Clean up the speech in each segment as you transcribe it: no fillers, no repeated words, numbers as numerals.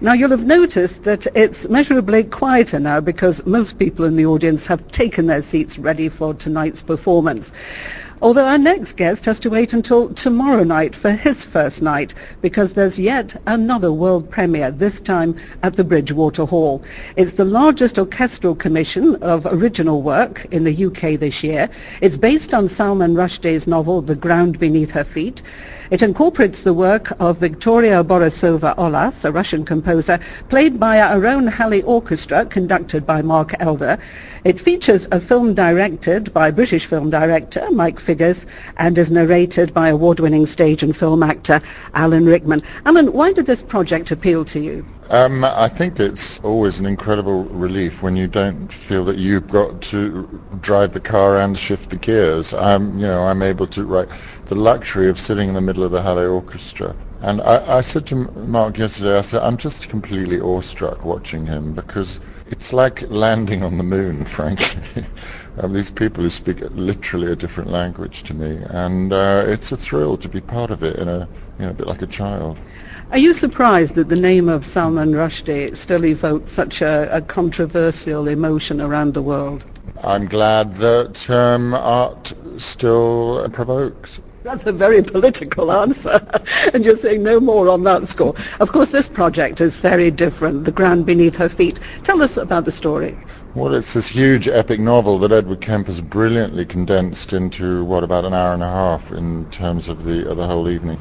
Now, you'll have noticed that it's measurably quieter now because most people in the audience have taken their seats ready for tonight's performance. Although our next guest has to wait until tomorrow night for his first night because there's yet another world premiere, this time at the Bridgewater Hall. It's the largest orchestral commission of original work in the UK this year. It's based on Salman Rushdie's novel The Ground Beneath Her Feet. It incorporates the work of Victoria Borisova-Olas, a Russian composer, played by our own Halley Orchestra, conducted by Mark Elder. It features a film directed by British film director Mike Figgers and is narrated by award-winning stage and film actor Alan Rickman. Alan, why did this project appeal to you? I think it's always an incredible relief when you don't feel that you've got to drive the car and shift the gears. I'm able to write the luxury of sitting in the middle of the Halley Orchestra. And I said to Mark yesterday, I said, I'm just completely awestruck watching him because it's like landing on the moon, frankly. These people who speak literally a different language to me, and it's a thrill to be part of it in a bit like a child. Are you surprised that the name of Salman Rushdie still evokes such a controversial emotion around the world? I'm glad that art still provokes. That's a very political answer, and you're saying no more on that score. Of course, this project is very different, The Ground Beneath Her Feet. Tell us about the story. Well, it's this huge epic novel that Edward Kemp has brilliantly condensed into, about an hour and a half in terms of the whole evening.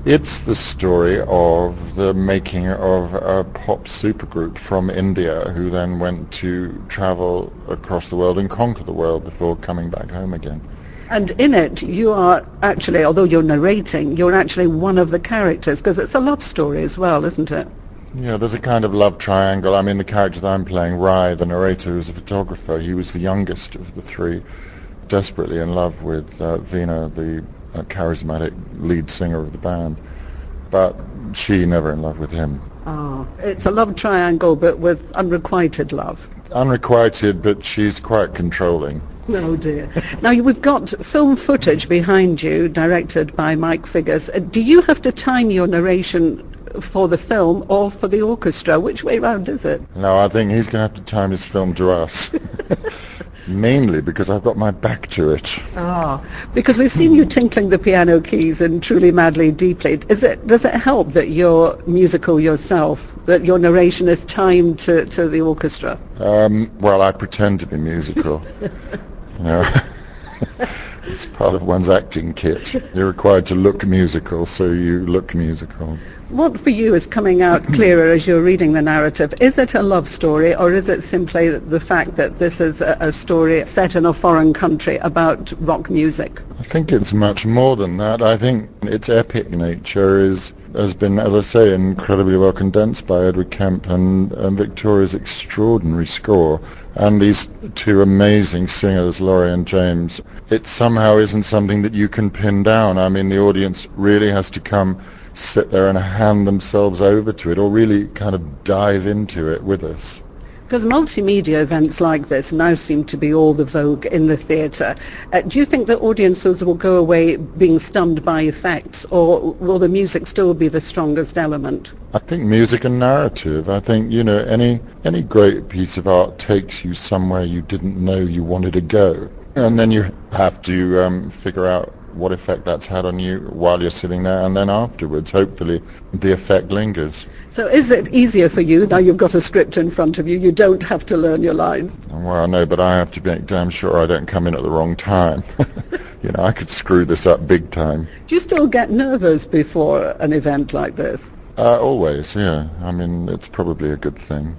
It's the story of the making of a pop supergroup from India who then went to travel across the world and conquer the world before coming back home again. And in it, you are actually, although you're narrating, you're actually one of the characters, because it's a love story as well, isn't it? Yeah, there's a kind of love triangle. I mean, the character that I'm playing, Rai, the narrator, who's a photographer, he was the youngest of the three, desperately in love with Veena, the charismatic lead singer of the band, but she never in love with him. Oh, it's a love triangle, but with unrequited love. Unrequited, but she's quite controlling. Oh dear. Now, we've got film footage behind you, directed by Mike Figgers. Do you have to time your narration for the film or for the orchestra? Which way round is it? No, I think he's going to have to time his film to us. Mainly because I've got my back to it. Ah, because we've seen you tinkling the piano keys in Truly, Madly, Deeply. Does it help that you're musical yourself, that your narration is timed to the orchestra? Well, I pretend to be musical. It's part of one's acting kit. You're required to look musical, so you look musical. What for you is coming out clearer as you're reading the narrative? Is it a love story, or is it simply the fact that this is a story set in a foreign country about rock music? I think it's much more than that. I think its epic nature has been, as I say, incredibly well condensed by Edward Kemp and Victoria's extraordinary score and these two amazing singers, Laurie and James. It somehow isn't something that you can pin down. I mean, the audience really has to come sit there and hand themselves over to it or really kind of dive into it with us. Because multimedia events like this now seem to be all the vogue in the theatre. Do you think that audiences will go away being stunned by effects, or will the music still be the strongest element? I think music and narrative. I think, any great piece of art takes you somewhere you didn't know you wanted to go. And then you have to figure out what effect that's had on you while you're sitting there, and then afterwards, hopefully, the effect lingers. So is it easier for you, now you've got a script in front of you, you don't have to learn your lines? Well, no, but I have to make damn sure I don't come in at the wrong time. I could screw this up big time. Do you still get nervous before an event like this? Always, yeah. I mean, it's probably a good thing.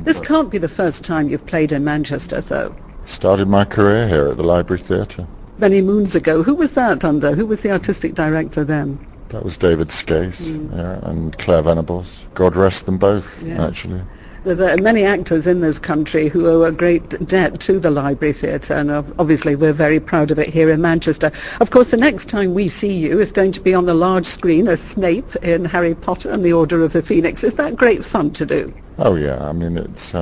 This can't be the first time you've played in Manchester, though. Started my career here at the Library Theatre. Many moons ago. Who was that under? Who was the artistic director then? That was David Skase and Claire Venables. God rest them both, actually. There are many actors in this country who owe a great debt to the Library Theatre, and obviously we're very proud of it here in Manchester. Of course, the next time we see you is going to be on the large screen as Snape in Harry Potter and the Order of the Phoenix. Is that great fun to do? Oh, yeah. I mean, it's...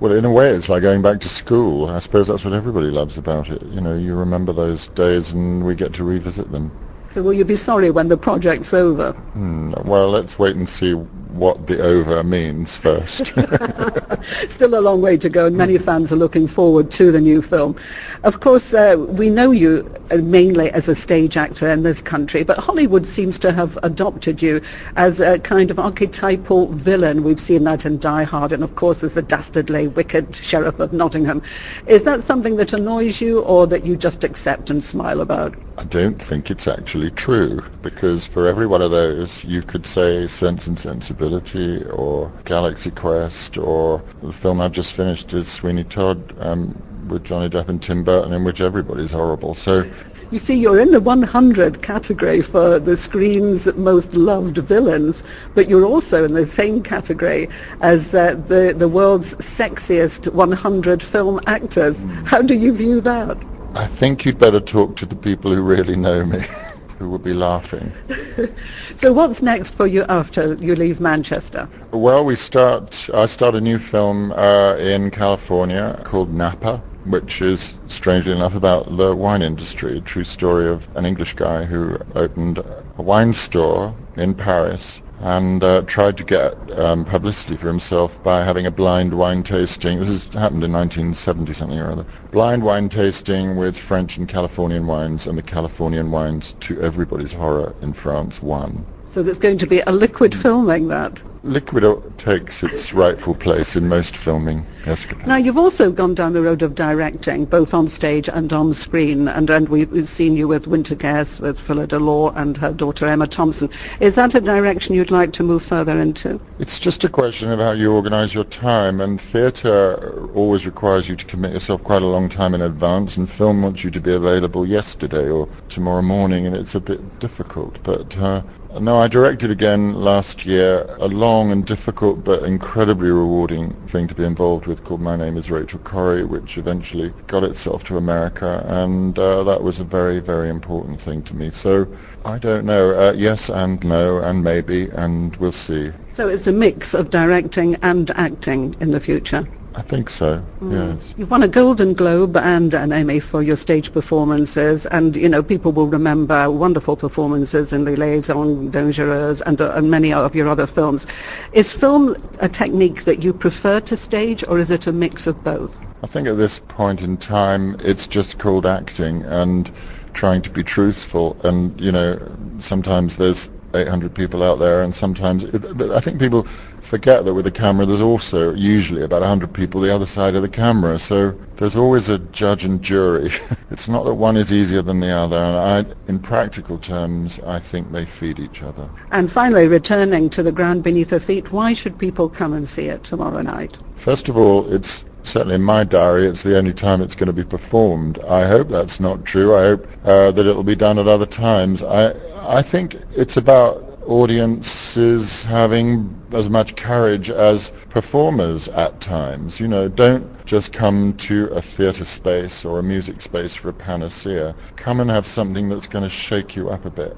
Well, in a way, it's like going back to school. I suppose that's what everybody loves about it. You remember those days and we get to revisit them. So will you be sorry when the project's over? Well, let's wait and see what the over means first. Still a long way to go, and many fans are looking forward to the new film. Of course, we know you mainly as a stage actor in this country, but Hollywood seems to have adopted you as a kind of archetypal villain. We've seen that in Die Hard, and of course as the dastardly, wicked Sheriff of Nottingham. Is that something that annoys you, or that you just accept and smile about? I don't think it's actually true, because for every one of those you could say Sense and Sensibility or Galaxy Quest, or the film I've just finished is Sweeney Todd with Johnny Depp and Tim Burton, in which everybody's horrible. So you see, you're in the 100 category for the screen's most loved villains, but you're also in the same category as the world's sexiest 100 film actors. How do you view that? I think you'd better talk to the people who really know me, who will be laughing. So what's next for you after you leave Manchester? Well, I start a new film in California called Napa, which is, strangely enough, about the wine industry, a true story of an English guy who opened a wine store in Paris and tried to get publicity for himself by having a blind wine tasting. This happened in 1970 something or other. Blind wine tasting with French and Californian wines, and the Californian wines, to everybody's horror, in France won. So there's going to be a liquid filming that? Liquid takes its rightful place in most filming, yes. Now, you've also gone down the road of directing, both on stage and on screen, and we've seen you with Winter Guests, with Phylla Delore and her daughter Emma Thompson. Is that a direction you'd like to move further into? It's just a question of how you organise your time, and theatre always requires you to commit yourself quite a long time in advance, and film wants you to be available yesterday or tomorrow morning, and it's a bit difficult. But no, I directed again last year, a long and difficult but incredibly rewarding thing to be involved with called My Name is Rachel Corrie, which eventually got itself to America, and that was a very, very important thing to me. So I don't know, yes and no and maybe, and we'll see. So it's a mix of directing and acting in the future? I think so, yes. You've won a Golden Globe and an Emmy for your stage performances, and, you know, people will remember wonderful performances in Les Liaisons Dangereuses and many of your other films. Is film a technique that you prefer to stage, or is it a mix of both? I think at this point in time it's just called acting and trying to be truthful, and, you know, sometimes there's 800 people out there, and sometimes I think people forget that with a camera there's also usually about 100 people the other side of the camera, so there's always a judge and jury. It's not that one is easier than the other, and in practical terms I think they feed each other. And finally, returning to The Ground Beneath Her Feet, why should people come and see it tomorrow night? First of all, it's certainly in my diary, it's the only time it's going to be performed. I hope that's not true. I hope that it'll be done at other times. I think it's about audiences having as much courage as performers at times. You know, don't just come to a theatre space or a music space for a panacea. Come and have something that's going to shake you up a bit.